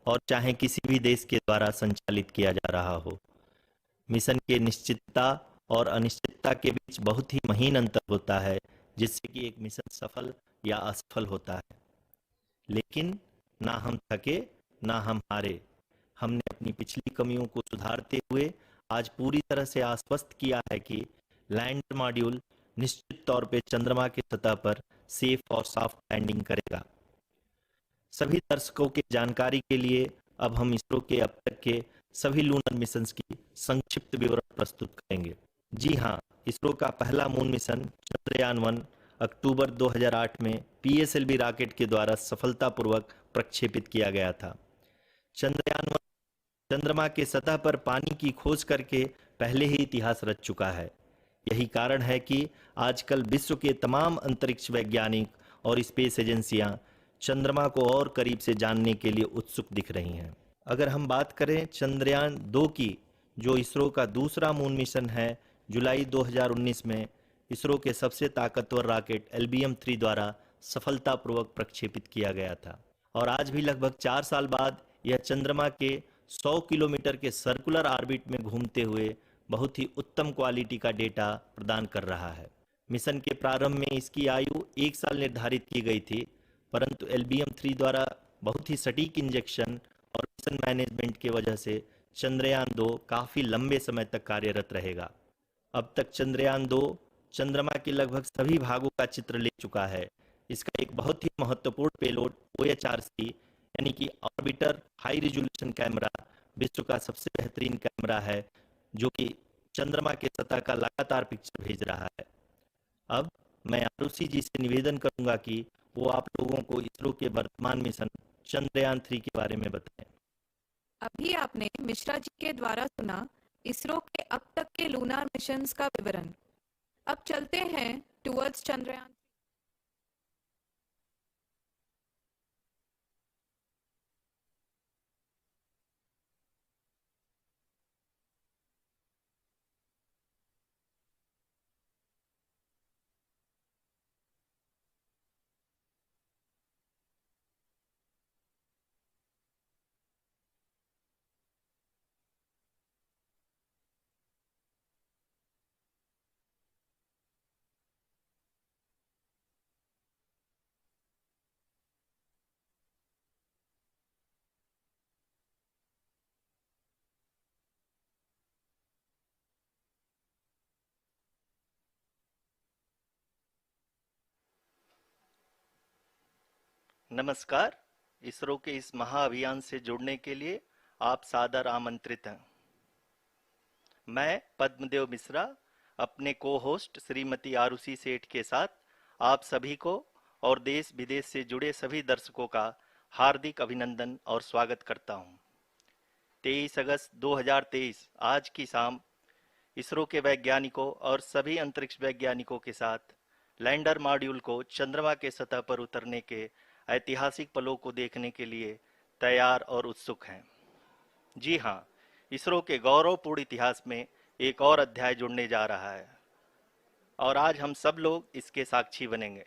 और चाहे किसी भी देश के द्वारा संचालित किया जा रहा हो। मिशन के निश्चितता और अनिश्चितता के बीच बहुत ही महीन अंतर होता है, जिससे कि एक मिशन सफल या असफल होता है। लेकिन ना हम थके, ना हम हारे। हमने अपनी पिछली कमियों को सुधारते हुए आज पूरी तरह से आश्वस्त किया है कि लैंडर मॉड्यूल निश्चित तौर पे चंद्रमा की सतह पर सेफ और सॉफ्ट लैंडिंग करेगा। सभी दर्शकों की जानकारी के लिए अब हम इसरो के अब तक के सभी लूनर मिशंस की संक्षिप्त विवरण प्रस्तुत करेंगे। जी हाँ, इसरो का पहला मून मिशन चंद्रयान-1 अक्टूबर 2008 में पीएसएलवी रॉकेट के द्वारा सफलतापूर्वक प्रक्षेपित किया गया था। चंद्रयान-1 चंद्रमा के सतह पर पानी की खोज करके पहले ही इतिहास रच चुका है। यही कारण है कि आजकल विश्व के तमाम अंतरिक्ष वैज्ञानिक और स्पेस एजेंसियां चंद्रमा को और करीब से जानने के लिए उत्सुक दिख रही हैं। अगर हम बात करें चंद्रयान 2 की, जो इसरो का दूसरा मून मिशन है, जुलाई 2019 में इसरो के सबसे ताकतवर रॉकेट LBM-3 द्वारा सफलतापूर्वक प्रक्षेपित किया गया था और आज भी लगभग 4 साल बाद यह चंद्रमा के 100 किलोमीटर के सर्कुलर ऑर्बिट में घूमते हुए बहुत ही उत्तम क्वालिटी का डेटा प्रदान कर रहा है। मिशन के प्रारंभ में इसकी आयु 1 साल निर्धारित की गई थी, परंतु LBM-3 द्वारा बहुत ही सटीक इंजेक्शन और मिशन मैनेजमेंट की वजह से चंद्रयान 2 काफ़ी लंबे समय तक कार्यरत रहेगा। अब तक चंद्रयान 2 चंद्रमा के लगभग सभी भागों का चित्र ले चुका है। इसका एक बहुत ही महत्वपूर्ण पेलोड OHRC यानी कि ऑर्बिटर हाई रिजोल्यूशन कैमरा विश्व का सबसे बेहतरीन कैमरा है, जो कि चंद्रमा के सतह का लगातार पिक्चर भेज रहा है। अब मैं आरुषि जी से निवेदन करूंगा कि वो आप लोगों को इसरो के वर्तमान मिशन चंद्रयान 3 के बारे में बताएं। अभी आपने मिश्रा जी के द्वारा सुना इसरो के अब तक के लूनार मिशंस का विवरण। अब चलते हैं टुवर्ड्स चंद्रयान। नमस्कार। इसरो के इस महाअभियान से जुड़ने के लिए आप सादर आमंत्रित हैं। मैं पद्मदेव मिश्रा अपने को होस्ट श्रीमती आरुषि सेठ के साथ आप सभी को और देश विदेश से जुड़े सभी दर्शकों का हार्दिक अभिनंदन और स्वागत करता हूं। 23 अगस्त 2023 आज की शाम इसरो के वैज्ञानिकों और सभी अंतरिक्ष वैज्ञानिकों के साथ लैंडर मॉड्यूल को चंद्रमा के सतह पर उतरने के ऐतिहासिक पलों को देखने के लिए तैयार और उत्सुक हैं। जी हाँ, इसरो के गौरवपूर्ण इतिहास में एक और अध्याय जुड़ने जा रहा है और आज हम सब लोग इसके साक्षी बनेंगे।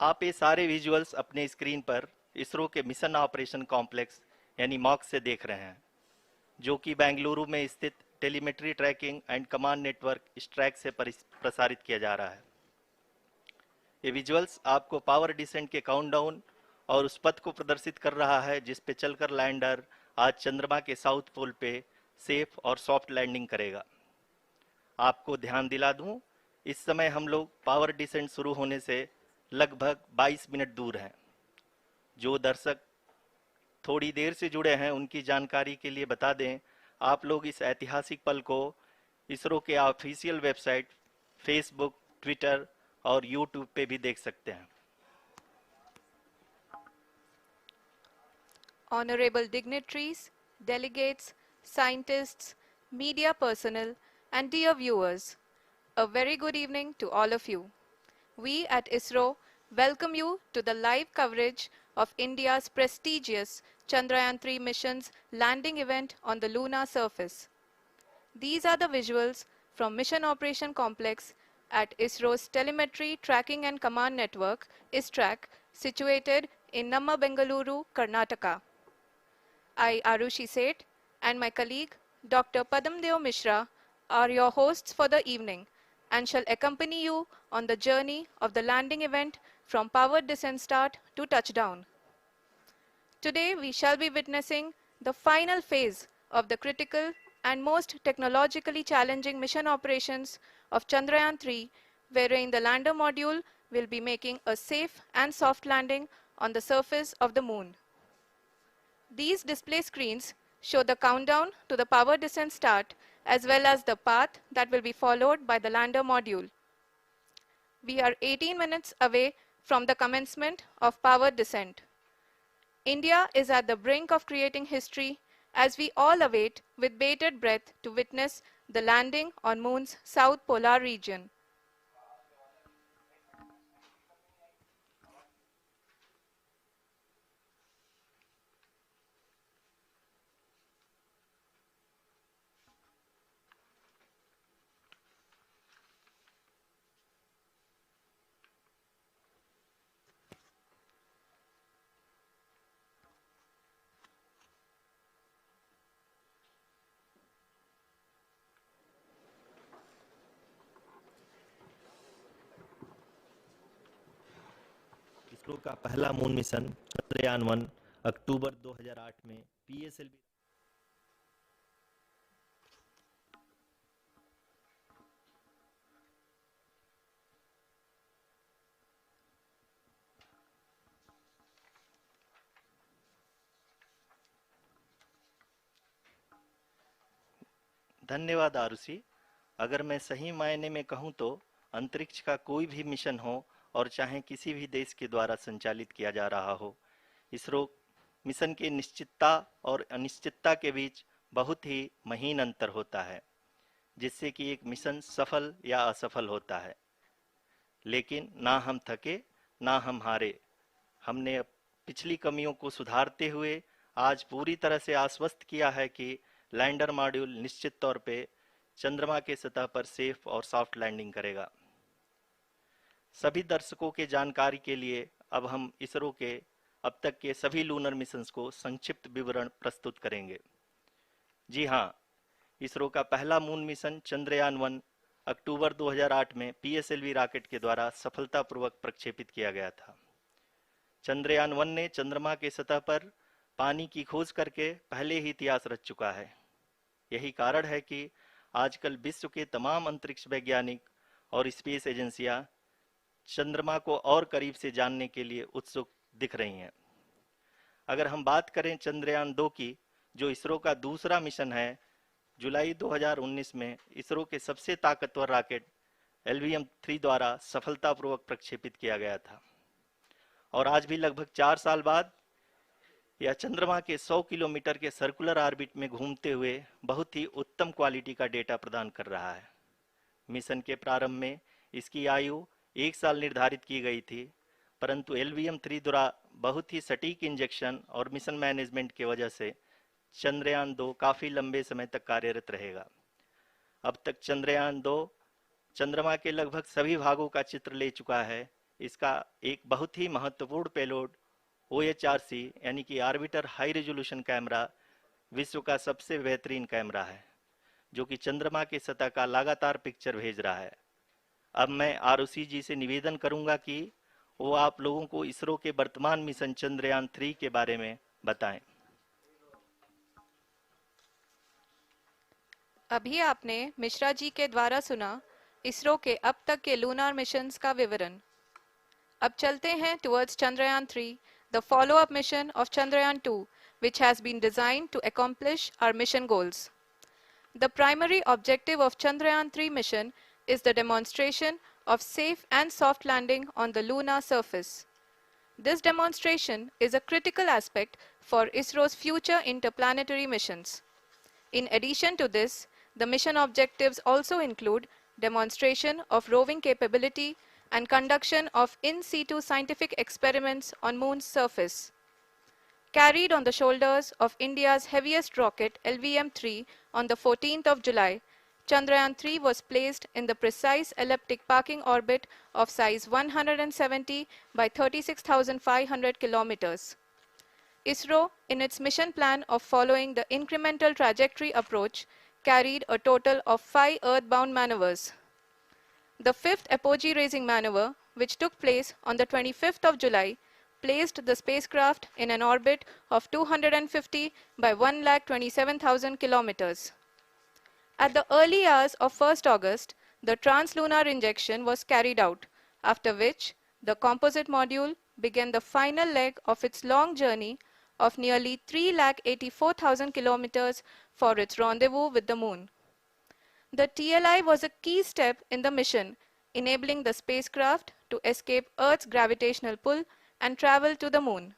आप ये सारे विजुअल्स अपने स्क्रीन पर इसरो के मिशन ऑपरेशन कॉम्प्लेक्स यानी मॉक से देख रहे हैं, जो कि बेंगलुरु में स्थित telemetry tracking and command network ISTRAC से प्रसारित किया जा रहा है। ये विजुअल्स आपको पावर डिसेंट के काउंटडाउन और उस पथ को प्रदर्शित कर रहा है जिस पे चलकर लैंडर आज चंद्रमा के साउथ पोल पे सेफ और सॉफ्ट लैंडिंग करेगा। आपको ध्यान दिला दूं, इस समय हम लोग पावर डिसेंट शुरू होने से लगभग 22 मिनट दूर हैं। जो दर्शक थोड़ी देर से जुड़े हैं उनकी जानकारी के लिए बता दें, आप लोग इस ऐतिहासिक पल को इसरो के ऑफिशियल वेबसाइट, फेसबुक, ट्विटर और यूट्यूब पे भी देख सकते हैं। Honorable dignitaries, delegates, scientists, media personnel, and dear viewers, a very good evening to all of you. We at ISRO welcome you to the live coverage of India's prestigious Chandrayaan-3 mission's landing event on the lunar surface. These are the visuals from Mission Operation Complex at ISRO's Telemetry Tracking and Command Network, ISTRAC, situated in Namma Bengaluru, Karnataka. I, Arushi Seth, and my colleague, Dr. Padamdeo Mishra, are your hosts for the evening and shall accompany you on the journey of the landing event from powered descent start to touchdown. Today, we shall be witnessing the final phase of the critical and most technologically challenging mission operations of Chandrayaan-3, wherein the lander module will be making a safe and soft landing on the surface of the moon. These display screens show the countdown to the power descent start as well as the path that will be followed by the lander module. We are 18 minutes away from the commencement of power descent. India is at the brink of creating history as we all await with bated breath to witness the landing on Moon's south polar region. ISRO का पहला moon mission Chandrayaan 1 अक्टूबर 2008 में PSLV धन्यवाद आरुषि। अगर मैं सही मायने में कहूं तो अंतरिक्ष का कोई भी मिशन हो और चाहे किसी भी देश के द्वारा संचालित किया जा रहा हो, इसरो मिशन के निश्चितता और अनिश्चितता के बीच बहुत ही महीन अंतर होता है, जिससे कि एक मिशन सफल या असफल होता है। लेकिन ना हम थके ना हम हारे। हमने पिछली कमियों को सुधारते हुए आज पूरी तरह से आश्वस्त किया है कि लैंडर मॉड्यूल निश्चित तौर पे चंद्रमा के सतह पर सेफ और सॉफ्ट लैंडिंग करेगा। सभी दर्शकों के जानकारी के लिए अब हम इसरो के अब तक के सभी लूनर मिशंस को संक्षिप्त विवरण प्रस्तुत करेंगे। जी हाँ, इसरो का पहला मून मिशन चंद्रयान 1 अक्टूबर 2008 में पीएसएलवी रॉकेट के द्वारा सफलतापूर्वक प्रक्षेपित किया गया था। चंद्रयान 1 ने चंद्रमा के सतह पर पानी की खोज करके पहले ही इतिहास रच चुका है। यही कारण है कि आजकल विश्व के तमाम अंतरिक्ष वैज्ञानिक और स्पेस एजेंसियां चंद्रमा को और करीब से जानने के लिए उत्सुक दिख रही हैं। अगर हम बात करें चंद्रयान 2 की, जो इसरो का दूसरा मिशन है, जुलाई 2019 में इसरो के सबसे ताकतवर रॉकेट LVM-3 द्वारा सफलतापूर्वक प्रक्षेपित किया गया था और आज भी लगभग 4 साल बाद यह चंद्रमा के 100 किलोमीटर के सर्कुलर ऑर्बिट में घूमते हुए बहुत ही उत्तम क्वालिटी का डेटा प्रदान कर रहा है। मिशन के प्रारंभ में इसकी आयु 1 साल निर्धारित की गई थी, परंतु LVM-3 द्वारा बहुत ही सटीक इंजेक्शन और मिशन मैनेजमेंट की वजह से चंद्रयान 2 काफी लंबे समय तक कार्यरत रहेगा। अब तक चंद्रयान 2 चंद्रमा के लगभग सभी भागों का चित्र ले चुका है। इसका एक बहुत ही महत्वपूर्ण पेलोड OHRC यानी कि ऑर्बिटर हाई रेजोल्यूशन कैमरा विश्व का सबसे बेहतरीन कैमरा है, जो कि चंद्रमा के सतह का लगातार पिक्चर भेज रहा है। अब मैं आरुषि जी से निवेदन करूंगा कि वो आप लोगों को इसरो के वर्तमान मिशन चंद्रयान 3 के बारे में बताएं। अभी आपने मिश्रा जी के द्वारा सुना इसरो के अब तक के लूनार मिशंस का विवरण। अब चलते हैं towards Chandrayaan 3, the follow-up mission of Chandrayaan 2, which has been designed to accomplish our mission goals. The primary objective of Chandrayaan 3 mission is the demonstration of safe and soft landing on the lunar surface. This demonstration is a critical aspect for ISRO's future interplanetary missions. In addition to this, the mission objectives also include demonstration of roving capability and conduction of in situ scientific experiments on Moon's surface. Carried on the shoulders of India's heaviest rocket LVM-3 on the 14th of July, Chandrayaan-3 was placed in the precise elliptic parking orbit of size 170 by 36,500 kilometers. ISRO, in its mission plan of following the incremental trajectory approach, carried a total of 5 earthbound maneuvers. The fifth apogee raising maneuver, which took place on the 25th of July, placed the spacecraft in an orbit of 250 by 1,27,000 kilometers. At the early hours of 1st August, the translunar injection was carried out, after which the composite module began the final leg of its long journey of nearly 3,84,000 kilometers for its rendezvous with the Moon. The TLI was a key step in the mission, enabling the spacecraft to escape Earth's gravitational pull and travel to the Moon.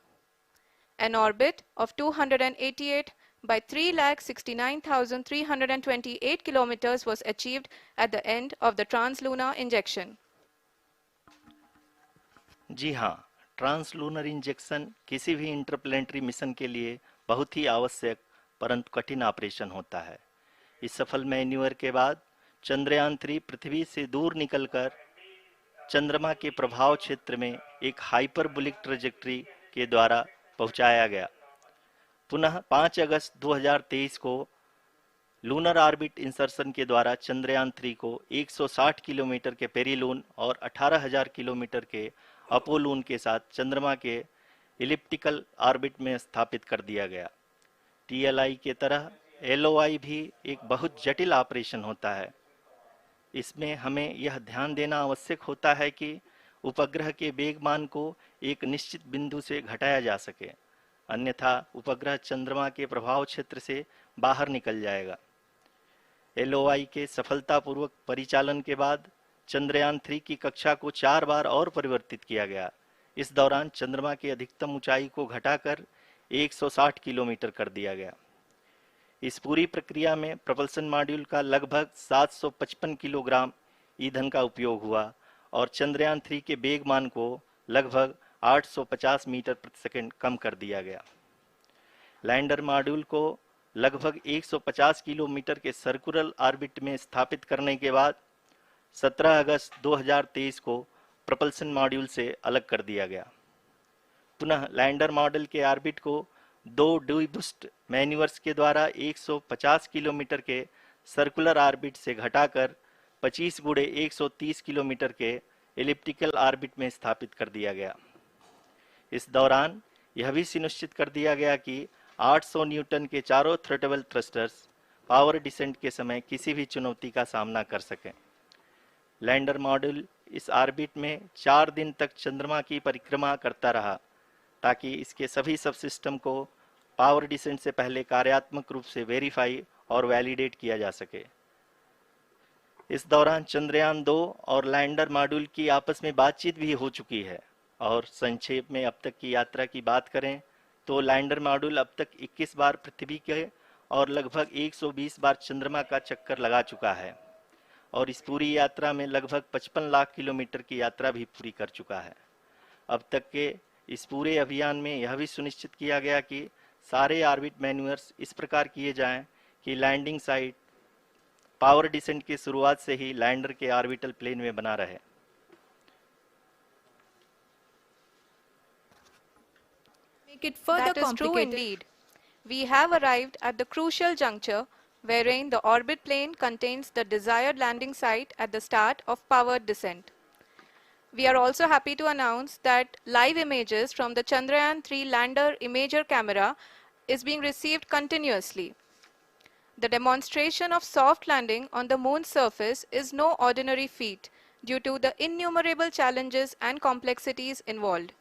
An orbit of 288 by 3,69,328 kilometers was achieved at the end of the translunar injection. जी हाँ, translunar injection किसी भी interplanetary mission के लिए बहुत ही आवश्यक परंतु कठिन operation होता है। इस सफल मैन्यूवर के बाद चंद्रयान 3 पृथ्वी से दूर निकलकर चंद्रमा के प्रभाव क्षेत्र में एक हाइपरबोलिक ट्रैजेक्टरी के द्वारा पहुंचाया गया। पुनः 5 अगस्त 2023 को लूनर ऑर्बिट इंसर्शन के द्वारा चंद्रयान 3 को 160 किलोमीटर के पेरीलून और 18,000 किलोमीटर के अपोलून के साथ चंद्रमा के इलिप्टिकल ऑर्बिट में स्थापित कर दिया गया। टीएलआई के तरह एलओआई भी एक बहुत जटिल ऑपरेशन होता है। इसमें हमें यह ध्यान देना आवश्यक होता है कि उपग्रह के वेगमान को एक निश्चित बिंदु से घटाया जा सके, अन्यथा उपग्रह चंद्रमा के प्रभाव क्षेत्र से बाहर निकल जाएगा। एलओआई के सफलतापूर्वक परिचालन के बाद चंद्रयान 3 की कक्षा को 4 बार और परिवर्तित किया गया। इस दौरान चंद्रमा की अधिकतम ऊंचाई को घटाकर 160 किलोमीटर कर दिया गया। इस पूरी प्रक्रिया में प्रपल्सन मॉड्यूल का लगभग 755 किलोग्राम ईंधन का उपयोग हुआ और चंद्रयान 3 के वेगमान को लगभग 850 मीटर प्रति सेकंड कम कर दिया गया। लैंडर मॉड्यूल को लगभग 150 किलोमीटर के सर्कुलर ऑर्बिट में स्थापित करने के बाद 17 अगस्त 2023 को प्रपल्सन मॉड्यूल से अलग कर दिया गया। पुनः लैंडर मॉडल के ऑर्बिट को 2 डीबूस्ट मैन्यूवर्स के द्वारा 150 किलोमीटर के सर्कुलर ऑर्बिट से घटाकर 25 गुणे 130 किलोमीटर के एलिप्टिकल ऑर्बिट में स्थापित कर दिया गया। इस दौरान यह भी सुनिश्चित कर दिया गया कि 800 न्यूटन के चारों थ्रोटेबल थ्रस्टर्स पावर डिसेंट के समय किसी भी चुनौती का सामना कर सकें। लैंडर मॉड्यूल इस ऑर्बिट में 4 दिन तक चंद्रमा की परिक्रमा करता रहा ताकि इसके सभी सब सिस्टम को पावर डिसेंट से पहले कार्यात्मक रूप से वेरीफाई और वैलिडेट किया जा सके। इस दौरान चंद्रयान 2 और लैंडर मॉड्यूल की आपस में बातचीत भी हो चुकी है। और संक्षेप में अब तक की यात्रा की बात करें तो लैंडर मॉड्यूल अब तक 21 बार पृथ्वी के और लगभग 120 बार चंद्रमा का चक्कर लगा चुका है और इस पूरी यात्रा में लगभग 55 लाख किलोमीटर की यात्रा भी पूरी कर चुका है। अब तक के इस पूरे अभियान में यह भी सुनिश्चित किया गया कि सारे ऑर्बिट मैन्यूवर्स इस प्रकार किए जाएं कि लैंडिंग साइट पावर डिसेंट की शुरुआत से ही लैंडर के ऑर्बिटल प्लेन में बना रहे। Make it further that is true indeed. We have arrived at the crucial juncture wherein the orbit plane contains the desired landing site at the start of powered descent. We are also happy to announce that live images from the Chandrayaan-3 lander imager camera is being received continuously. The demonstration of soft landing on the moon's surface is no ordinary feat due to the innumerable challenges and complexities involved.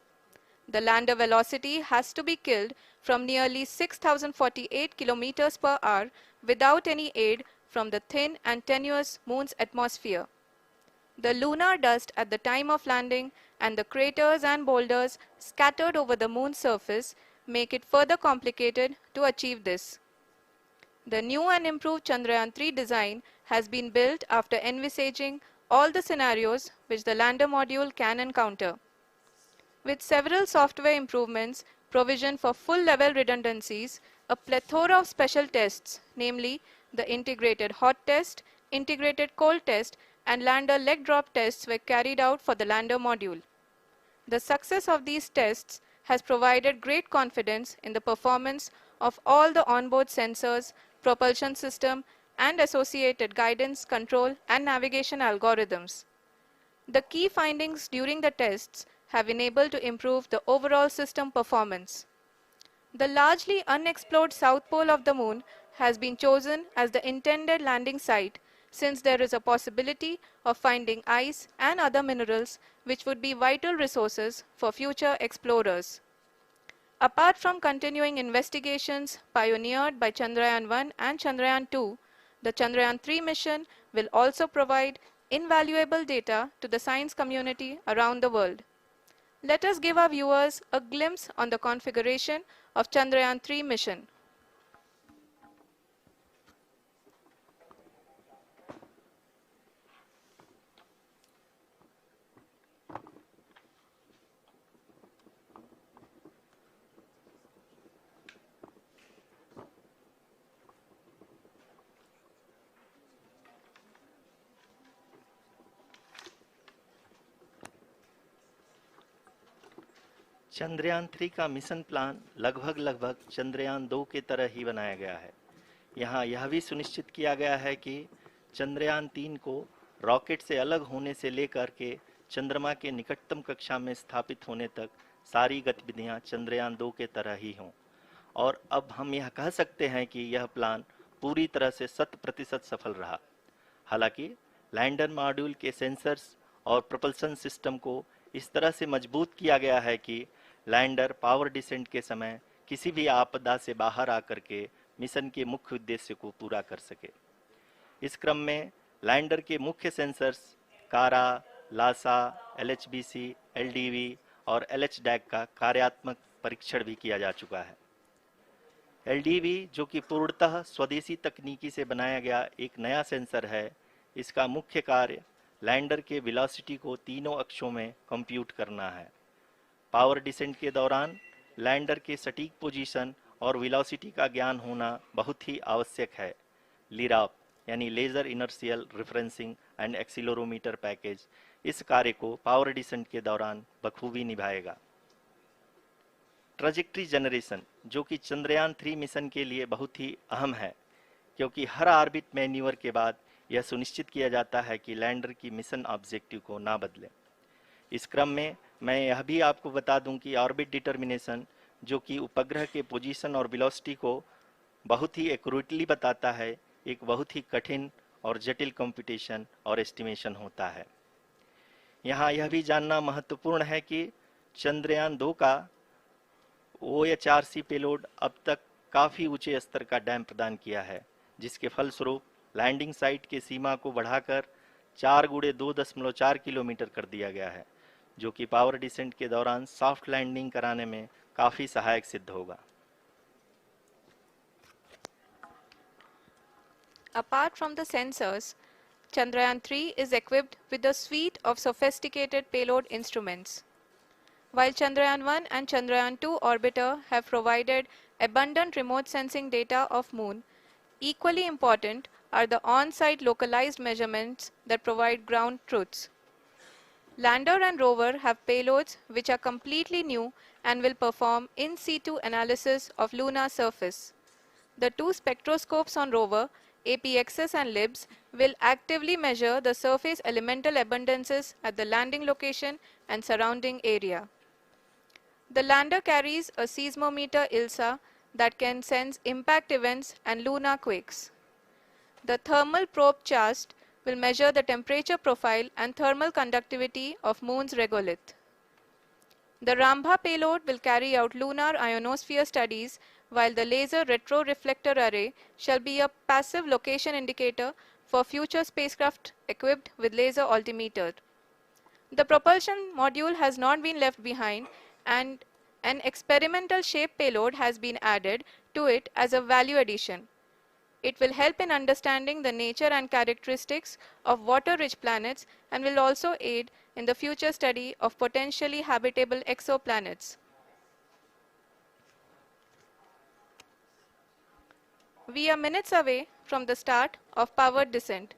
The lander velocity has to be killed from nearly 6,048 kilometers per hour without any aid from the thin and tenuous moon's atmosphere. The lunar dust at the time of landing and the craters and boulders scattered over the moon's surface make it further complicated to achieve this. The new and improved Chandrayaan-3 design has been built after envisaging all the scenarios which the lander module can encounter. With several software improvements, provision for full-level redundancies, a plethora of special tests, namely the integrated hot test, integrated cold test, and lander leg drop tests were carried out for the lander module. The success of these tests has provided great confidence in the performance of all the onboard sensors, propulsion system, and associated guidance, control, and navigation algorithms. The key findings during the tests have enabled to improve the overall system performance. The largely unexplored south pole of the moon has been chosen as the intended landing site since there is a possibility of finding ice and other minerals which would be vital resources for future explorers. Apart from continuing investigations pioneered by Chandrayaan-1 and Chandrayaan-2, the Chandrayaan-3 mission will also provide invaluable data to the science community around the world. Let us give our viewers a glimpse on the configuration of Chandrayaan-3 mission. Chandrayaan 3 का mission plan लगभग चंद्रयान 2 की तरह ही बनाया गया है। यहाँ यह भी सुनिश्चित किया गया है कि चंद्रयान 3 को रॉकेट से अलग होने से लेकर के चंद्रमा के निकटतम कक्षा में स्थापित होने तक सारी गतिविधियां चंद्रयान 2 के तरह ही हों। और अब हम यह कह सकते हैं कि यह प्लान पूरी तरह से 100% सफल रहा। हालांकि लैंडर मॉड्यूल के सेंसर्स और propulsion सिस्टम को इस तरह से मजबूत किया गया है कि लैंडर पावर डिसेंट के समय किसी भी आपदा से बाहर आकर के मिशन के मुख्य उद्देश्य को पूरा कर सके। इस क्रम में लैंडर के मुख्य सेंसर्स कारा, लासा, LHBC, LDV और LHDAC का कार्यात्मक परीक्षण भी किया जा चुका है। LDV जो कि पूर्णतः स्वदेशी तकनीकी से बनाया गया एक नया सेंसर है, इसका मुख्य कार्य लैंडर के वेलोसिटी को तीनों अक्षों में कंप्यूट करना है। पावर डिसेंट के दौरान लैंडर के सटीक पोजीशन और वेलोसिटी का ज्ञान होना बहुत ही आवश्यक है। लिराप यानी laser inertial referencing and accelerometer package इस कार्य को पावर डिसेंट के दौरान बखूबी निभाएगा। ट्रैजेक्टरी जनरेशन जो कि चंद्रयान 3 मिशन के लिए बहुत ही अहम है, क्योंकि हर ऑर्बिट मैन्यूवर के बाद यह सुनिश्चित किया जाता है कि लैंडर की मिशन ऑब्जेक्टिव को ना बदले। इस क्रम में मैं यह भी आपको बता दूं कि ऑर्बिट डिटर्मिनेशन जो कि उपग्रह के पोजीशन और वेलोसिटी को बहुत ही एक्यूरेटली बताता है, एक बहुत ही कठिन और जटिल कंप्यूटेशन और एस्टिमेशन होता है। यहाँ यह भी जानना महत्वपूर्ण है कि चंद्रयान 2 का OHRC पेलोड अब तक काफ़ी ऊंचे स्तर का डैम प्रदान किया है, जिसके फलस्वरूप लैंडिंग साइट के सीमा को बढ़ाकर 4x2.4 किलोमीटर कर दिया गया है, जो कि पावर डिसेंट के दौरान सॉफ्ट लैंडिंग कराने में काफ़ी सहायक सिद्ध होगा। Apart from the sensors, Chandrayaan-3 is equipped with a suite of sophisticated payload instruments. While Chandrayaan-1 and Chandrayaan-2 orbiter have provided abundant remote sensing data of Moon, equally important are the on-site localized measurements that provide ground truths. Lander and rover have payloads which are completely new and will perform in situ analysis of lunar surface. The two spectroscopes on rover, APXS and LIBS, will actively measure the surface elemental abundances at the landing location and surrounding area. The lander carries a seismometer ILSA that can sense impact events and lunar quakes. The thermal probe CHAST will measure the temperature profile and thermal conductivity of Moon's regolith. The Rambha payload will carry out lunar ionosphere studies, while the laser retroreflector array shall be a passive location indicator for future spacecraft equipped with laser altimeter. The propulsion module has not been left behind, and an experimental shape payload has been added to it as a value addition. It will help in understanding the nature and characteristics of water-rich planets and will also aid in the future study of potentially habitable exoplanets. We are minutes away from the start of powered descent.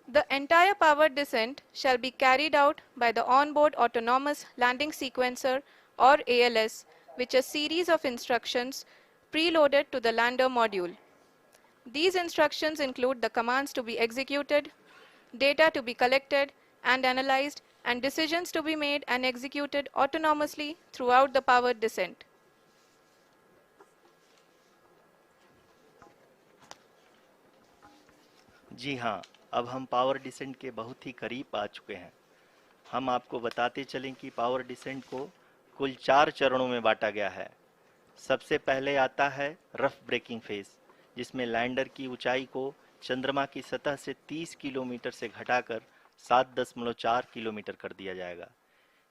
The entire powered descent shall be carried out by the onboard autonomous landing sequencer or ALS, which is a series of instructions preloaded to the lander module. These instructions include the commands to be executed, data to be collected and analyzed, and decisions to be made and executed autonomously throughout the powered descent. जी हाँ, अब हम power descent के बहुत ही करीब आ चुके हैं। हम आपको बताते चलें कि पावर डिसेंट को कुल 4 चरणों में बांटा गया है। सबसे पहले आता है रफ ब्रेकिंग फेज, जिसमें लैंडर की ऊंचाई को चंद्रमा की सतह से 30 किलोमीटर से घटाकर 7.4 किलोमीटर कर दिया जाएगा।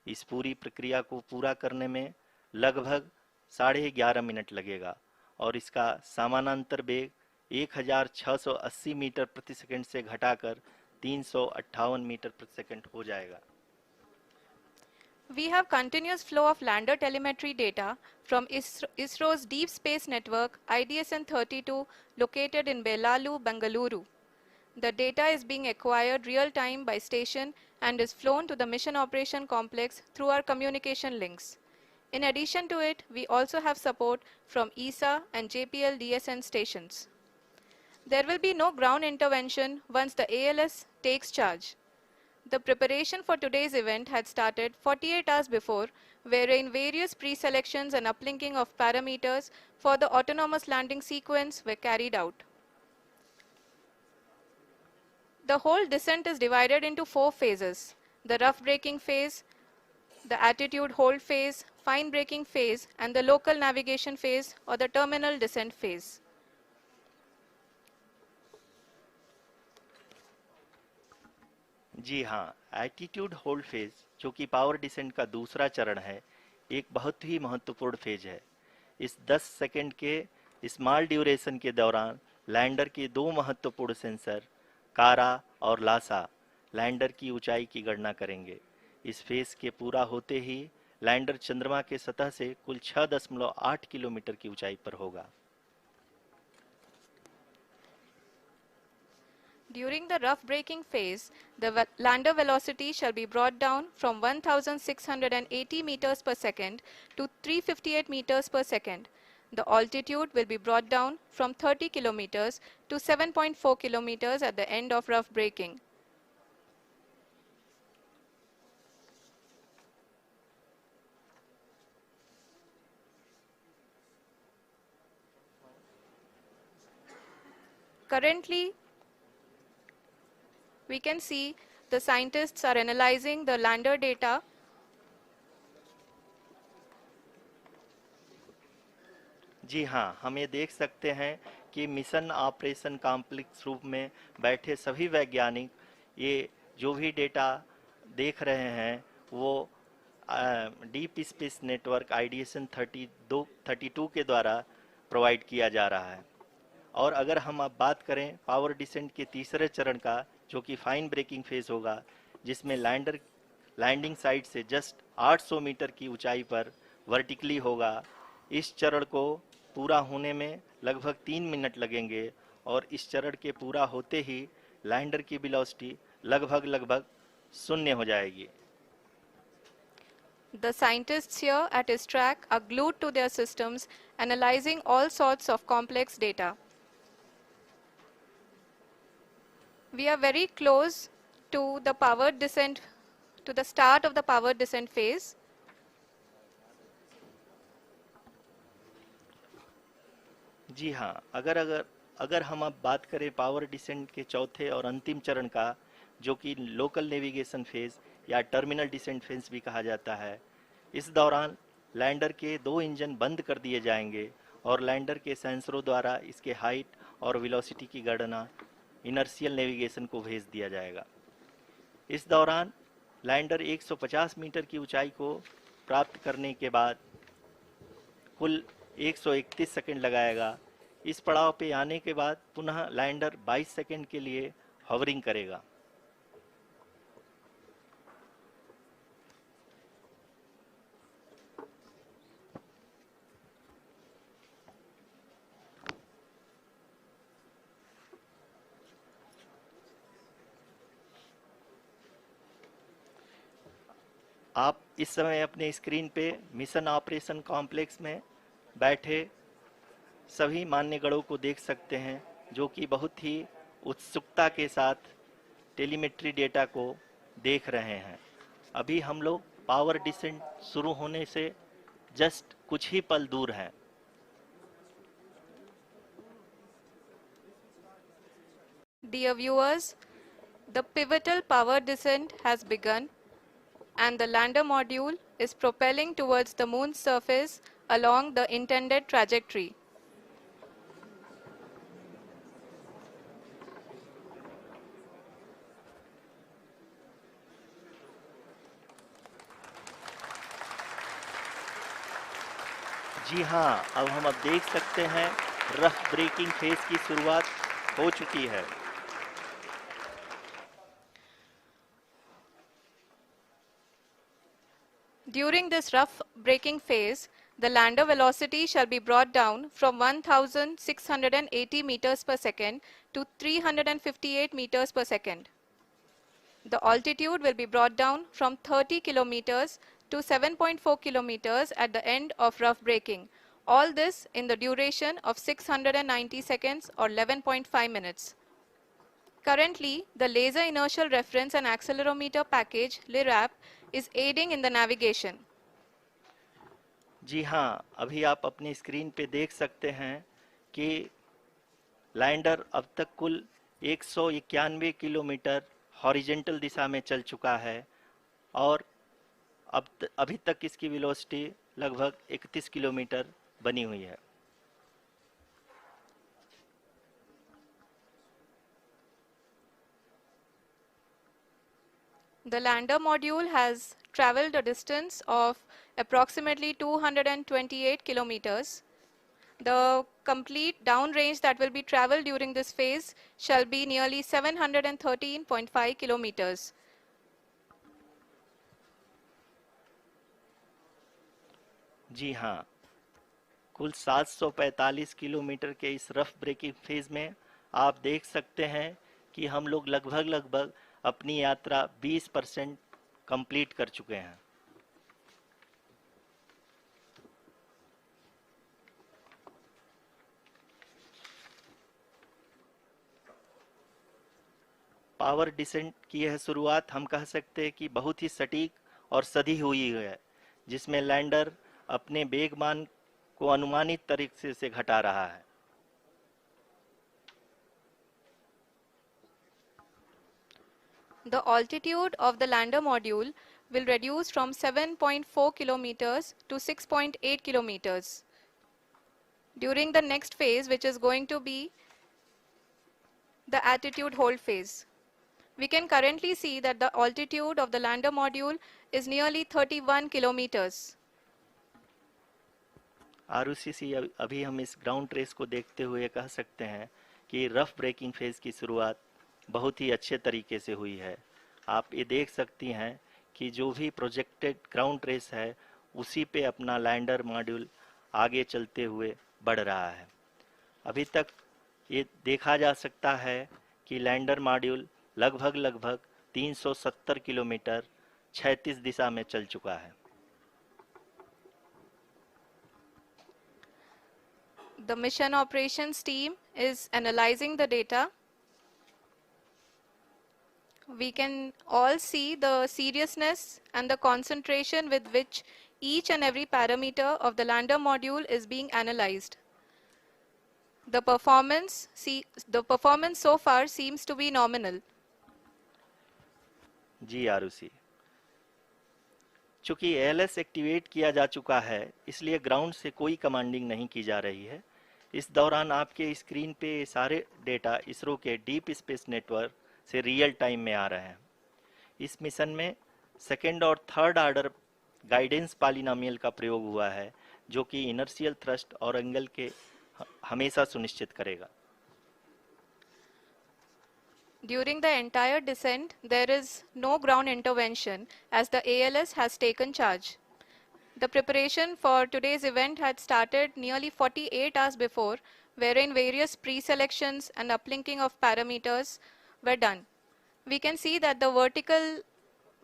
इस पूरी प्रक्रिया को पूरा करने में लगभग 11.5 मिनट लगेगा और इसका समानांतर वेग 1680 मीटर प्रति सेकंड से घटाकर 358 मीटर प्रति सेकंड हो जाएगा। We have continuous flow of lander telemetry data from ISRO's Deep Space Network IDSN-32 located in Belalu, Bengaluru. The data is being acquired real-time by station and is flown to the Mission Operation Complex through our communication links. In addition to it, we also have support from ESA and JPL DSN stations. There will be no ground intervention once the ALS takes charge. The preparation for today's event had started 48 hours before, wherein various pre-selections and uplinking of parameters for the autonomous landing sequence were carried out. The whole descent is divided into 4 phases: the rough braking phase, the attitude hold phase, fine braking phase, and the local navigation phase or the terminal descent phase. जी हाँ, attitude hold phase, जो कि power descent का दूसरा चरण है, एक बहुत ही महत्वपूर्ण फेज है। इस 10 सेकंड के स्मॉल ड्यूरेशन के दौरान लैंडर के 2 महत्वपूर्ण सेंसर कारा और लासा लैंडर की ऊंचाई की गणना करेंगे। इस फेज के पूरा होते ही लैंडर चंद्रमा के सतह से कुल 6.8 किलोमीटर की ऊंचाई पर होगा। During the rough braking phase, the lander velocity shall be brought down from 1680 meters per second to 358 meters per second. The altitude will be brought down from 30 kilometers to 7.4 kilometers at the end of rough braking. Currently, we can see the scientists are analyzing the lander data. जी हाँ, हम ये देख सकते हैं कि mission operation complex रूप में बैठे सभी वैज्ञानिक ये जो भी डेटा देख रहे हैं वो डीप स्पेस नेटवर्क IDSN 32 के द्वारा प्रोवाइड किया जा रहा है। और अगर हम अब बात करें पावर डिसेंट के तीसरे चरण का, जो कि फाइन ब्रेकिंग फेज होगा, जिसमें लैंडर लैंडिंग साइट से जस्ट 800 मीटर की ऊंचाई पर वर्टिकली होगा। इस चरण को पूरा होने में लगभग 3 मिनट लगेंगे और इस चरण के पूरा होते ही लैंडर की वेलोसिटी लगभग 0 हो जाएगी। The scientists here at ISTRAC are glued to their systems, analyzing all sorts of complex data. We are very close to the powered descent, to the start of the powered descent phase. जी हाँ, अगर हम अब बात करें power descent के चौथे और अंतिम चरण का, जो कि लोकल नेविगेशन फेज या टर्मिनल डिसेंट फेज भी कहा जाता है, इस दौरान लैंडर के 2 इंजन बंद कर दिए जाएंगे और लैंडर के सेंसरों द्वारा इसके हाइट और वेलोसिटी की गणना इनर्शियल नेविगेशन को भेज दिया जाएगा। इस दौरान लैंडर 150 मीटर की ऊंचाई को प्राप्त करने के बाद कुल 131 सेकंड लगाएगा। इस पड़ाव पे आने के बाद पुनः लैंडर 22 सेकंड के लिए हॉवरिंग करेगा। आप इस समय अपने स्क्रीन पे मिशन ऑपरेशन कॉम्प्लेक्स में बैठे सभी मान्यगणों को देख सकते हैं, जो कि बहुत ही उत्सुकता के साथ टेलीमेट्री डेटा को देख रहे हैं। अभी हम लोग पावर डिसेंट शुरू होने से जस्ट कुछ ही पल दूर हैं। Dear viewers, the pivotal power descent has begun and the lander module is propelling towards the moon's surface along the intended trajectory. जी हाँ, अब देख सकते हैं रफ ब्रेकिंग फेज की शुरुआत हो चुकी है। During this rough braking phase, the lander velocity shall be brought down from 1680 meters per second to 358 meters per second. The altitude will be brought down from 30 kilometers to 7.4 kilometers at the end of rough braking. All this in the duration of 690 seconds or 11.5 minutes. Currently, the Laser Inertial Reference and Accelerometer package (LIRAP) is aiding in the navigation. जी हाँ, अभी आप अपनी screen पे देख सकते हैं कि lander अब तक कुल 191 किलोमीटर हॉरिजेंटल दिशा में चल चुका है और अभी तक इसकी वेलोसिटी लगभग 31 किलोमीटर बनी हुई है। The lander module has traveled a distance of approximately 228 kilometers. The complete downrange that will be traveled during this phase shall be nearly 713.5 kilometers. जी हाँ, कुल 745 किलोमीटर के इस रफ ब्रेकिंग फेज में आप देख सकते हैं कि हम लोग लगभग अपनी यात्रा 20% कंप्लीट कर चुके हैं। पावर डिसेंट की यह शुरुआत हम कह सकते हैं कि बहुत ही सटीक और सधी हुई है, जिसमें लैंडर अपने वेगमान को अनुमानित तरीके से घटा रहा है। The altitude of the lander module will reduce from 7.4 kilometers to 6.8 kilometers. During the next phase, which is going to be the attitude hold phase. We can currently see that the altitude of the lander module is nearly 31 kilometers. Arushi, अभी हम इस ground trace को देखते हुए कह सकते हैं कि रफ ब्रेकिंग फेज की शुरुआत बहुत ही अच्छे तरीके से हुई है। आप ये देख सकती हैं कि जो भी प्रोजेक्टेड ग्राउंड ट्रेस है उसी पे अपना लैंडर मॉड्यूल आगे चलते हुए बढ़ रहा है। अभी तक ये देखा जा सकता है कि लैंडर मॉड्यूल लगभग 370 किलोमीटर क्षैतिज दिशा में चल चुका है। The mission operations team is analyzing the data. We can all see the seriousness and the concentration with which each and every parameter of the lander module is being analyzed. The performance so far seems to be nominal. जी आरुषि, चूंकि ALS activate किया जा चुका है, इसलिए ground से कोई commanding नहीं की जा रही है। इस दौरान आपके स्क्रीन पे सारे डेटा इसरो के डीप स्पेस नेटवर्क से रियल टाइम में आ रहे हैं। इस मिशन में सेकेंड और थर्ड ऑर्डर गाइडेंस पॉलिनोमियल का प्रयोग हुआ है, जो कि इनर्शियल थ्रस्ट और एंगल के हमेशा सुनिश्चित करेगा। During the entire descent, there is no ground intervention as the ALS has taken charge. The preparation for today's event had started nearly 48 hours before, wherein various pre-selections and uplinking of parameters were done. We can see that the vertical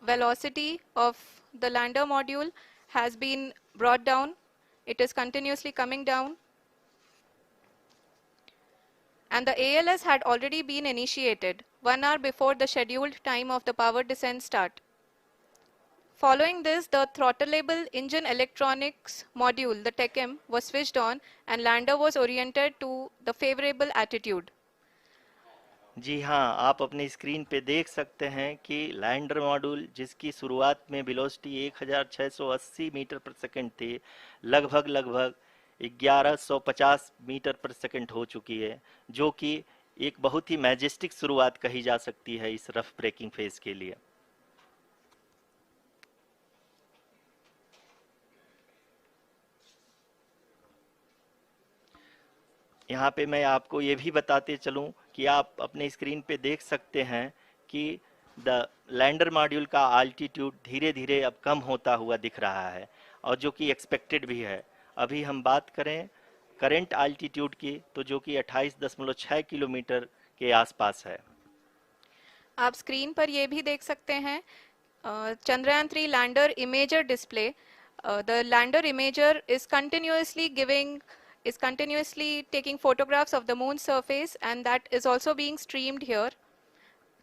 velocity of the lander module has been brought down. It is continuously coming down. And the ALS had already been initiated 1 hour before the scheduled time of the power descent start. Following this, the throttleable engine electronics module, the TECM, was switched on and lander was oriented to the favorable attitude. जी हाँ, आप अपनी screen पे देख सकते हैं कि lander module जिसकी शुरुआत में वेलोसिटी 1680 मीटर पर सेकंड थी, लगभग 1150 मीटर पर सेकंड हो चुकी है, जो कि एक बहुत ही मैजेस्टिक शुरुआत कही जा सकती है इस रफ ब्रेकिंग फेज के लिए। यहाँ पे मैं आपको ये भी बताते चलूं कि आप अपने स्क्रीन पे देख सकते हैं कि द लैंडर मॉड्यूल का आल्टीट्यूड धीरे धीरे अब कम होता हुआ दिख रहा है, और जो कि एक्सपेक्टेड भी है। अभी हम बात करें करंट आल्टीट्यूड की, तो जो कि 28.6 किलोमीटर के आसपास है। आप स्क्रीन पर ये भी देख सकते हैं Chandrayaan 3 lander imager display. The lander imager is continuously taking photographs of the moon's surface, and that is also being streamed here.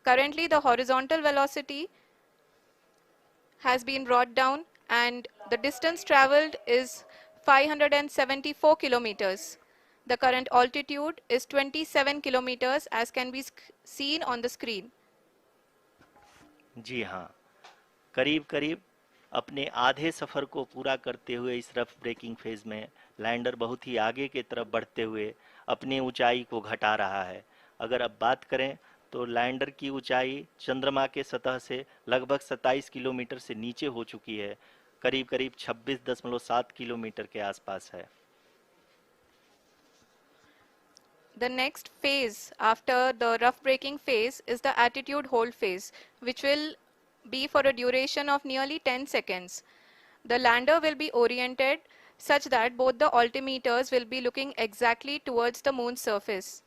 Currently the horizontal velocity has been brought down and the distance traveled is 574 kilometers. The current altitude is 27 kilometers as can be seen on the screen. जी हाँ, करीब करीब अपने आधे सफ़र को पूरा करते हुए इस रफ ब्रेकिंग फेज में लैंडर बहुत ही आगे की तरफ बढ़ते हुए अपनी ऊंचाई को घटा रहा है। अगर अब बात करें तो लैंडर की ऊंचाई चंद्रमा के सतह से लगभग 27 किलोमीटर से नीचे हो चुकी है, करीब करीब 26.7 किलोमीटर के आसपास है। The next phase after the rough braking phase is the attitude hold phase, which will be for a duration of nearly 10 seconds. The lander will be oriented such that both the altimeters will be looking exactly towards the moon's surface.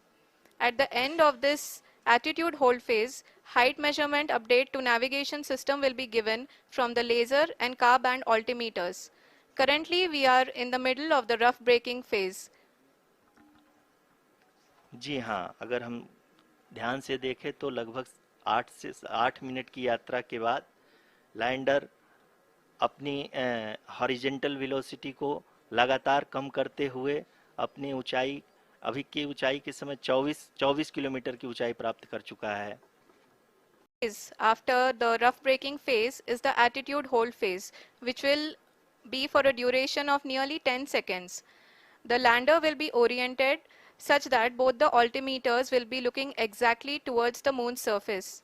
At the end of this attitude hold phase, height measurement update to navigation system will be given from the laser and car band altimeters. Currently, we are in the middle of the rough braking phase. जी हाँ, अगर हम ध्यान से देखें तो लगभग 8 minute की यात्रा के बाद लैंडर अपनी हॉरिजेंटल वेलोसिटी को लगातार कम करते हुए अपनी ऊंचाई, अभी की ऊंचाई के समय 24 किलोमीटर की ऊंचाई प्राप्त कर चुका है। After the rough braking phase is the attitude hold phase, which will be for a duration of nearly 10 seconds. The lander will be oriented such that both the altimeters will be looking exactly towards the moon's surface.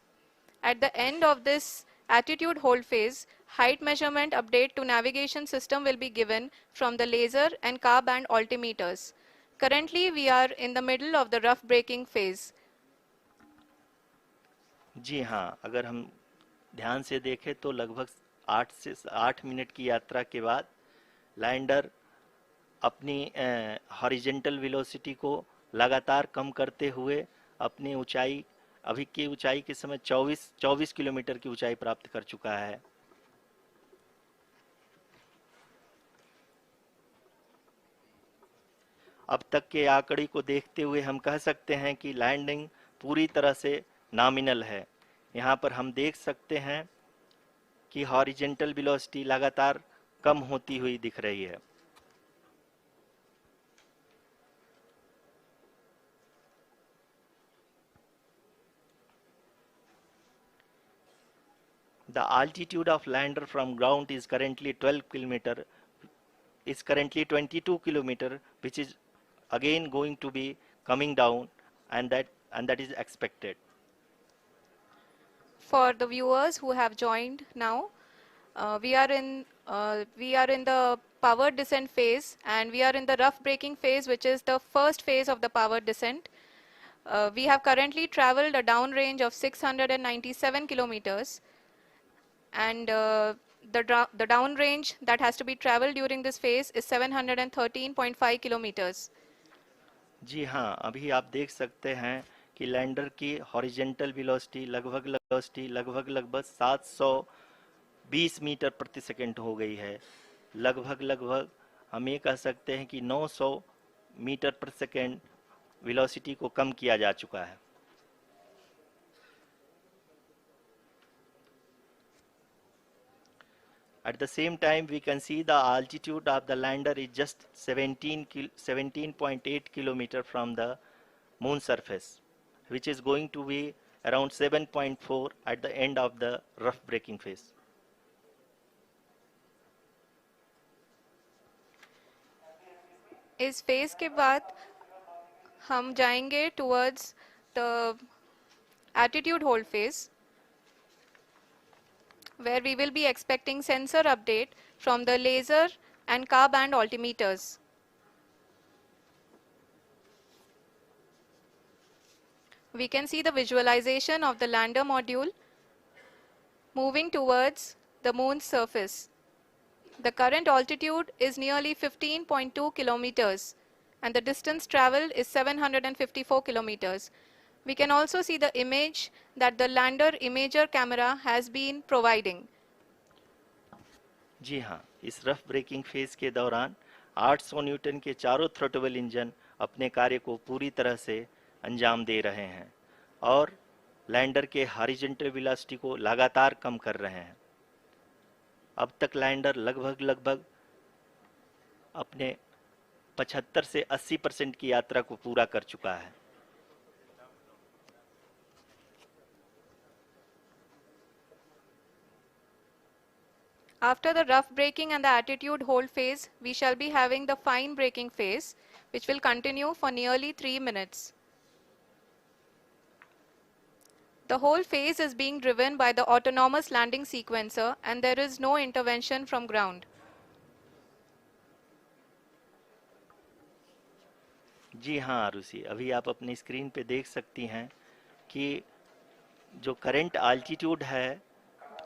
At the end of this attitude hold phase, height measurement update to navigation system will be given from the laser and car band altimeters. Currently, we are in the middle of the rough braking phase. जी हाँ, अगर हम ध्यान से देखें तो लगभग 8 minute की यात्रा के बाद लैंडर अपनी हॉरिजेंटल वेलोसिटी को लगातार कम करते हुए अपनी ऊंचाई, अभी की ऊंचाई के समय 24 किलोमीटर की ऊंचाई प्राप्त कर चुका है। अब तक के आंकड़े को देखते हुए हम कह सकते हैं कि लैंडिंग पूरी तरह से नॉमिनल है। यहाँ पर हम देख सकते हैं कि हॉरिजेंटल वेलोसिटी लगातार कम होती हुई दिख रही है। The altitude of lander from ground is currently 22 kilometer, which is again going to be coming down, and that is expected. For the viewers who have joined now, we are in the power descent phase, and we are in the rough braking phase, which is the first phase of the power descent. We have currently traveled a downrange of 697 kilometers, and the downrange that has to be traveled during this phase is 713.5 kilometers. जी हाँ, अभी आप देख सकते हैं कि lander की horizontal velocity लगभग 700 20 metre प्रति सेकंड हो गई है। लगभग हम ये कह सकते हैं कि 900 मीटर प्रति सेकंड वेलोसिटी को कम किया जा चुका है। At the same time, we can see the altitude of the lander is just 17.8 kilometer from the moon surface, which is going to be around 7.4 at the end of the rough braking phase. इस phase के बाद हम जाएंगे towards the attitude hold phase, where we will be expecting sensor update from the laser and car band altimeters. We can see the visualization of the lander module moving towards the moon's surface. The current altitude is nearly 15.2 kilometers and the distance traveled is 754 kilometers. We can also see the image that the lander imager camera has been providing. जी हाँ, इस rough breaking phase के दौरान 800 Newton के चारों throttle engine अपने कार्य को पूरी तरह से अंजाम दे रहे हैं और लैंडर के हॉरिजॉन्टल वेलोसिटी को लगातार कम कर रहे हैं। अब तक लैंडर लगभग अपने 75 से 80% की यात्रा को पूरा कर चुका है। After the rough braking and the attitude hold phase, we shall be having the fine braking phase, which will continue for nearly 3 minutes. The whole phase is being driven by the autonomous landing sequencer and there is no intervention from ground. जी हाँ आरुषि, अभी आप अपनी screen पे देख सकती हैं कि जो करंट आल्टीट्यूड है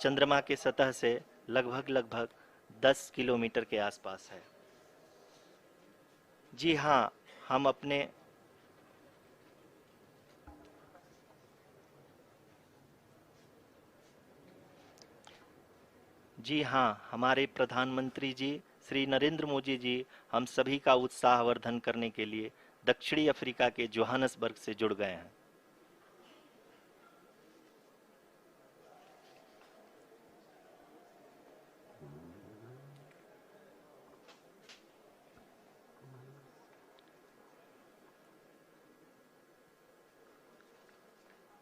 चंद्रमा के सतह से लगभग 10 किलोमीटर के आसपास है। जी हाँ, हमारे प्रधानमंत्री जी श्री नरेंद्र मोदी जी हम सभी का उत्साहवर्धन करने के लिए दक्षिणी अफ्रीका के जोहानसबर्ग से जुड़ गए हैं।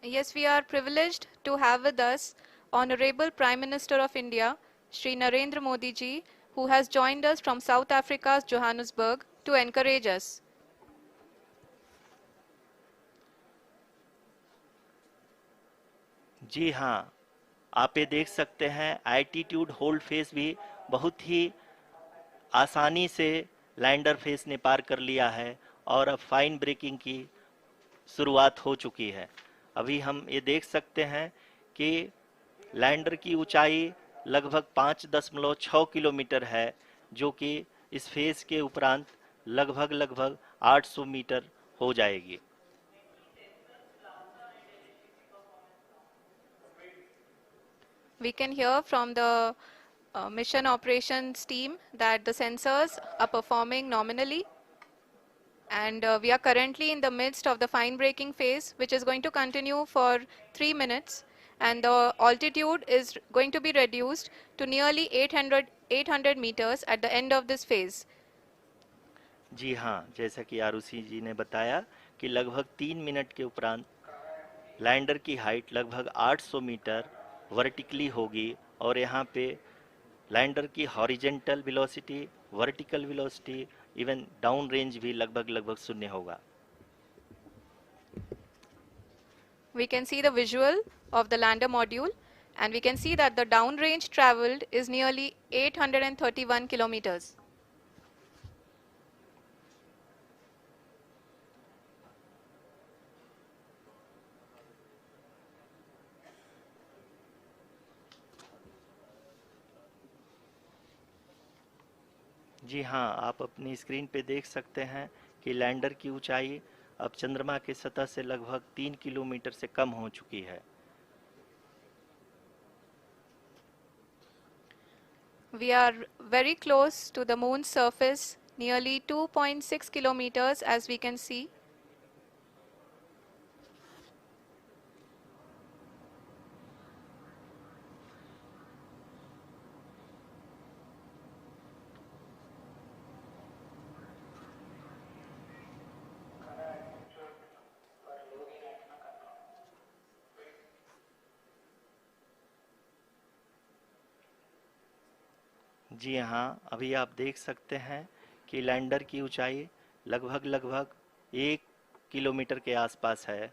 Yes, we are privileged to have with us Honorable Prime Minister of India, Shri Narendra Modi ji, who has joined us from South Africa's Johannesburg to encourage us. जी हाँ, आप ये देख सकते हैं एल्टीट्यूड होल्ड फेस भी बहुत ही आसानी से लैंडर फेस ने पार कर लिया है और अब फाइन ब्रेकिंग की शुरुआत हो चुकी है। अभी हम ये देख सकते हैं कि लैंडर की ऊंचाई लगभग 5.6 किलोमीटर है, जो कि इस फेज के उपरांत लगभग 800 मीटर हो जाएगी। We can hear from the mission operations team that the sensors are performing nominally, and we are currently in the midst of the fine braking phase, which is going to continue for 3 minutes, and the altitude is going to be reduced to nearly 800 meters at the end of this phase. जी हाँ, जैसा कि आरुषि जी ने बताया कि लगभग 3 minute के उपरांत lander की हाइट लगभग 800 मीटर वर्टिकली होगी और यहाँ पे लैंडर की horizontal velocity, vertical velocity, even down range भी लगभग शून्य होगा। We can see the visual of the lander module and we can see that the down range traveled is nearly 831 kilometers. जी हाँ, आप अपनी स्क्रीन पे देख सकते हैं कि लैंडर की ऊंचाई अब चंद्रमा के सतह से लगभग 3 किलोमीटर से कम हो चुकी है। We are very close to the moon's surface, nearly 2.6 kilometers as we can see. जी हाँ, अभी आप देख सकते हैं कि लैंडर की ऊंचाई लगभग लगभग 1 किलोमीटर के आसपास है।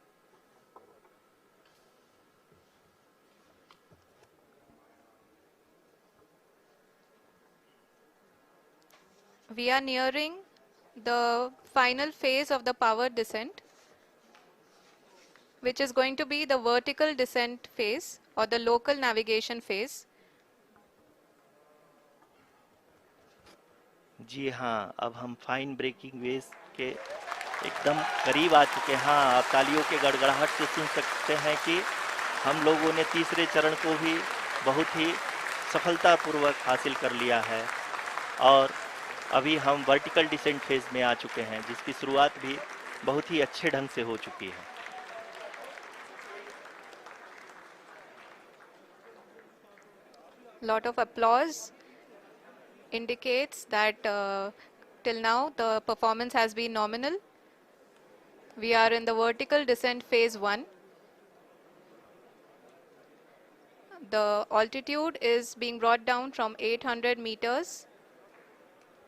We are nearing the final phase of the power descent, which is going to be the vertical descent phase or the local navigation phase. जी हाँ, अब हम फाइन ब्रेकिंग वेव्स के एकदम करीब आ चुके हैं। हाँ, आप तालियों के गड़गड़ाहट से सुन सकते हैं कि हम लोगों ने तीसरे चरण को भी बहुत ही सफलतापूर्वक हासिल कर लिया है और अभी हम वर्टिकल डिसेंट फेज में आ चुके हैं, जिसकी शुरुआत भी बहुत ही अच्छे ढंग से हो चुकी है। Lot of applause indicates that till now the performance has been nominal. We are in the vertical descent phase 1. The altitude is being brought down from 800 meters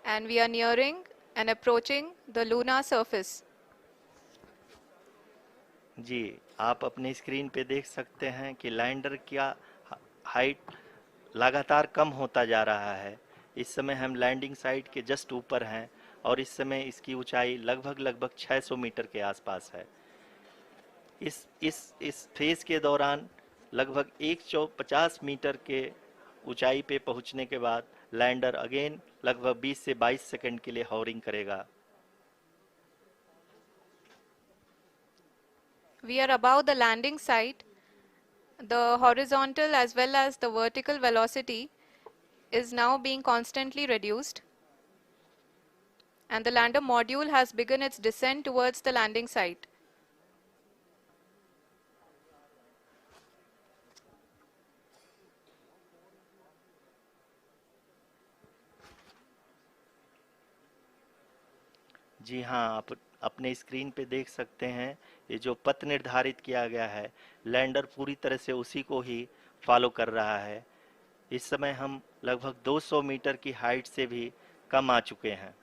and we are nearing and approaching the lunar surface. जी, आप अपने screen पे देख सकते हैं कि lander का height लगातार कम होता जा रहा है। इस समय हम लैंडिंग साइट के जस्ट ऊपर हैं और इस समय इसकी ऊंचाई लगभग लगभग 600 मीटर के आसपास है। इस फेज के दौरान लगभग 150 मीटर के ऊंचाई पे पहुंचने के बाद लैंडर अगेन लगभग 20 से 22 सेकंड के लिए हॉवरिंग करेगा। We are above the landing site. The horizontal as well as the vertical velocity is now being constantly reduced. And the lander module has begun its descent towards the landing site. जी हाँ, आप अपने screen पे देख सकते हैं ये जो पथ निर्धारित किया गया है, लैंडर पूरी तरह से उसी को ही फॉलो कर रहा है। इस समय हम लगभग 200 मीटर की हाइट से भी कम आ चुके हैं।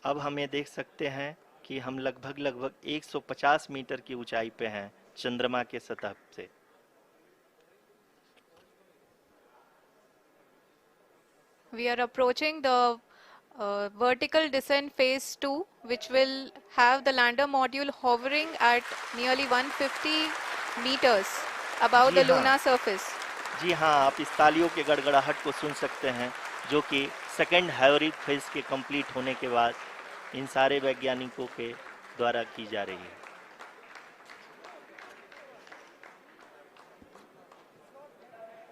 अब हम ये देख सकते हैं कि हम लगभग लगभग 150 मीटर की ऊंचाई पे हैं चंद्रमा के सतह से। We are approaching the vertical descent phase 2, which will have the lander module hovering at nearly 150 meters above ji the हाँ, lunar surface. जी हाँ, आप इस तालियों के गड़गड़ाहट को सुन सकते हैं, जो कि सेकंड हाइवरिक फेज के कंप्लीट होने के बाद इन सारे वैज्ञानिकों के द्वारा की जा रही है।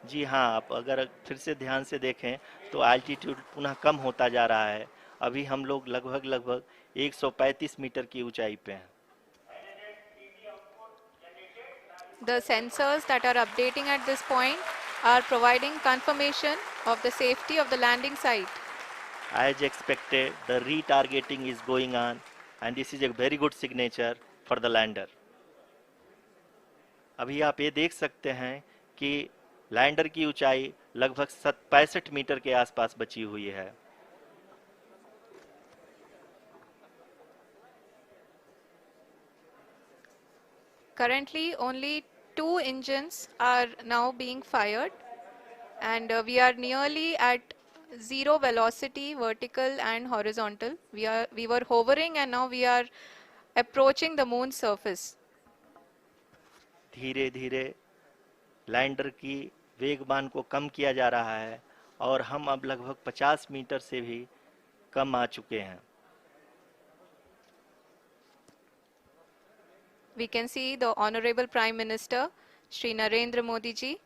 जी हाँ, आप अगर फिर से ध्यान से देखें तो एल्टीट्यूड पुनः कम होता जा रहा है। अभी हम लोग लगभग लगभग 135 मीटर की ऊंचाई पे हैं। The sensors that are updating at this point are providing confirmation of the safety of the landing site. As expected, the retargeting is going on and this is a very good signature for the lander. अभी आप ये देख सकते हैं कि lander की ऊंचाई लगभग 65 मीटर के आसपास बची हुई है। Currently, only 2 engines are now being fired, and we are nearly at zero velocity, vertical and horizontal. We were hovering, and now we are approaching the moon's surface. धीरे धीरे लैंडर की वेगमान को कम किया जा रहा है और हम अब लगभग 50 मीटर से भी कम आ चुके हैं। we can see the Honorable Prime Minister, Shri Narendra Modi ji,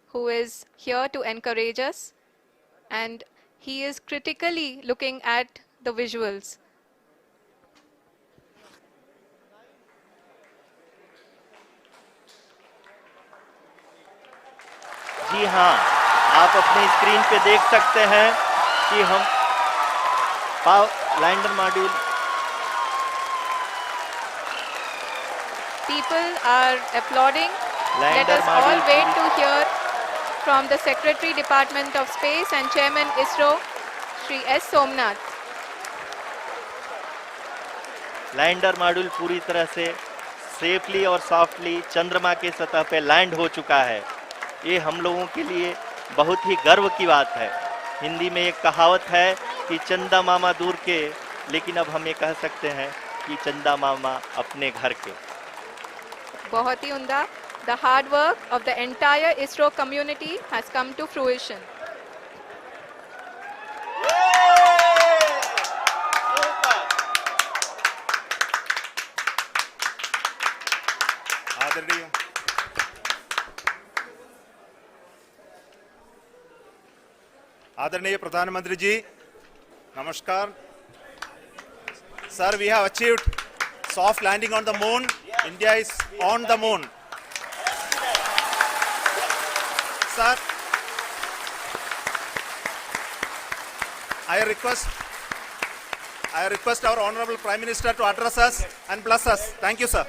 who is here to encourage us, and he is critically looking at the visuals. जी हाँ, आप अपनी स्क्रीन पे देख सकते हैं कि हम lander module People are applauding. Let Lander us all module wait to hear from the Secretary Department of Space and Chairman ISRO, Shri S. Somnath. Lander module पूरी तरह से सेफली और सॉफ्टली चंद्रमा के सतह पे लैंड हो चुका है। ये हम लोगों के लिए बहुत ही गर्व की बात है। हिंदी में एक कहावत है कि चंदा मामा दूर के, लेकिन अब हम ये कह सकते हैं कि चंदा मामा अपने घर के। बहुत ही उम्दा. The hard work of the entire ISRO community has come to fruition. आदरणीय आदरणीय प्रधानमंत्री जी, नमस्कार. Sir, we have achieved soft landing on the moon. India is on the moon. Sir, I request our Honorable Prime Minister to address us and bless us. Thank you, sir.